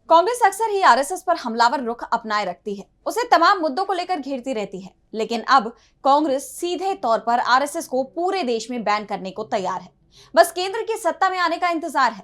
कांग्रेस अक्सर ही आरएसएस पर हमलावर रुख अपनाए रखती है, उसे तमाम मुद्दों को लेकर घेरती रहती है। लेकिन अब कांग्रेस सीधे तौर पर आरएसएस को पूरे देश में बैन करने को तैयार है। बस केंद्र की सत्ता में आने का इंतजार है।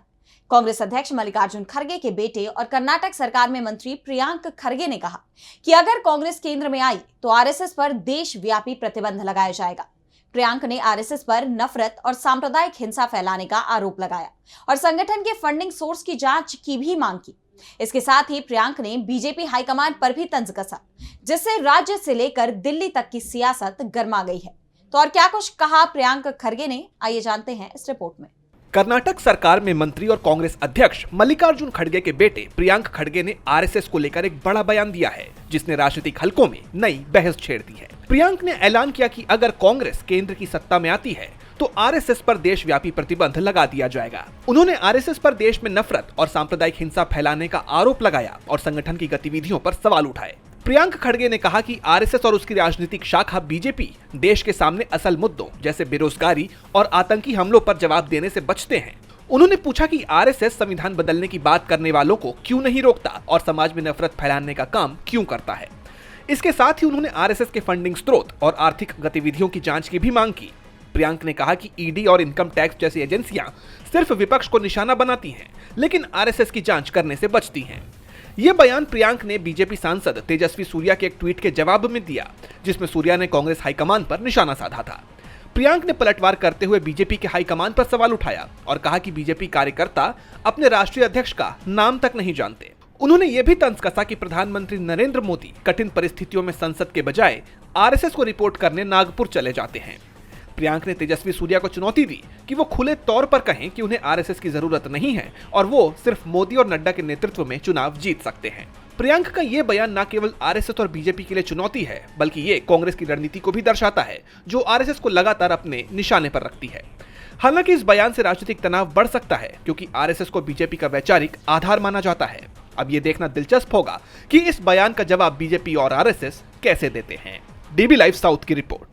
कांग्रेस अध्यक्ष मल्लिकार्जुन खड़गे के बेटे और कर्नाटक सरकार में मंत्री प्रियांक खड़गे ने कहा कि अगर कांग्रेस केंद्र में आई तो आरएसएस पर देशव्यापी प्रतिबंध लगाया जाएगा। प्रियांक ने आरएसएस पर नफरत और सांप्रदायिक हिंसा फैलाने का आरोप लगाया और संगठन के फंडिंग सोर्स की जांच की भी मांग की। इसके साथ ही प्रियांक ने बीजेपी हाईकमान पर भी तंज कसा, जिससे राज्य से लेकर दिल्ली तक की सियासत गर्मा गई है। तो और क्या कुछ कहा प्रियांक खड़गे ने, आइए जानते हैं इस रिपोर्ट में। कर्नाटक सरकार में मंत्री और कांग्रेस अध्यक्ष मल्लिकार्जुन खड़गे के बेटे प्रियांक खड़गे ने आरएसएस को लेकर एक बड़ा बयान दिया है, जिसने राजनीतिक हलकों में नई बहस छेड़ दी है। प्रियांक ने ऐलान किया कि अगर कांग्रेस केंद्र की सत्ता में आती है तो आरएसएस पर देशव्यापी प्रतिबंध लगा दिया जाएगा। उन्होंने आरएसएस पर देश में नफरत और सांप्रदायिक हिंसा फैलाने का आरोप लगाया और संगठन की गतिविधियों पर सवाल उठाए। प्रियांक खड़गे ने कहा कि आरएसएस और उसकी राजनीतिक शाखा बीजेपी देश के सामने असल मुद्दों जैसे बेरोजगारी और आतंकी हमलों पर जवाब देने से बचते हैं। उन्होंने पूछा कि आरएसएस संविधान बदलने की बात करने वालों को क्यों नहीं रोकता और समाज में नफरत फैलाने का काम क्यों करता है। इसके साथ ही उन्होंने आरएसएस के फंडिंग स्रोत और आर्थिक गतिविधियों की जांच की भी मांग की। प्रियांक ने कहा कि ईडी और इनकम टैक्स जैसी एजेंसियां सिर्फ विपक्ष को निशाना बनाती हैं, लेकिन आरएसएस की जांच करने से बचती हैं। ये बयान प्रियांक ने बीजेपी सांसद तेजस्वी सूर्या के एक ट्वीट के जवाब में दिया, जिसमें सूर्या ने कांग्रेस हाईकमान पर निशाना साधा था। प्रियांक ने पलटवार करते हुए बीजेपी के हाईकमान पर सवाल उठाया और कहा कि बीजेपी कार्यकर्ता अपने राष्ट्रीय अध्यक्ष का नाम तक नहीं जानते। उन्होंने ये भी तंज कसा कि प्रधानमंत्री नरेंद्र मोदी कठिन परिस्थितियों में संसद के बजाय आरएसएस को रिपोर्ट करने नागपुर चले जाते हैं। प्रियांक ने तेजस्वी सूर्या को चुनौती दी कि वो खुले तौर पर कहें कि उन्हें आरएसएस की जरूरत नहीं है और वो सिर्फ मोदी और नड्डा के नेतृत्व में चुनाव जीत सकते हैं। प्रियांक का ये बयान न केवल आरएसएस और बीजेपी के लिए चुनौती है, बल्कि ये कांग्रेस की रणनीति को भी दर्शाता है, जो आरएसएस को लगातार अपने निशाने पर रखती है। हालांकि इस बयान से राजनीतिक तनाव बढ़ सकता है, क्योंकि आरएसएस को बीजेपी का वैचारिक आधार माना जाता है। अब ये देखना दिलचस्प होगा कि इस बयान का जवाब बीजेपी और आरएसएस कैसे देते हैं। डीबी लाइव साउथ की रिपोर्ट।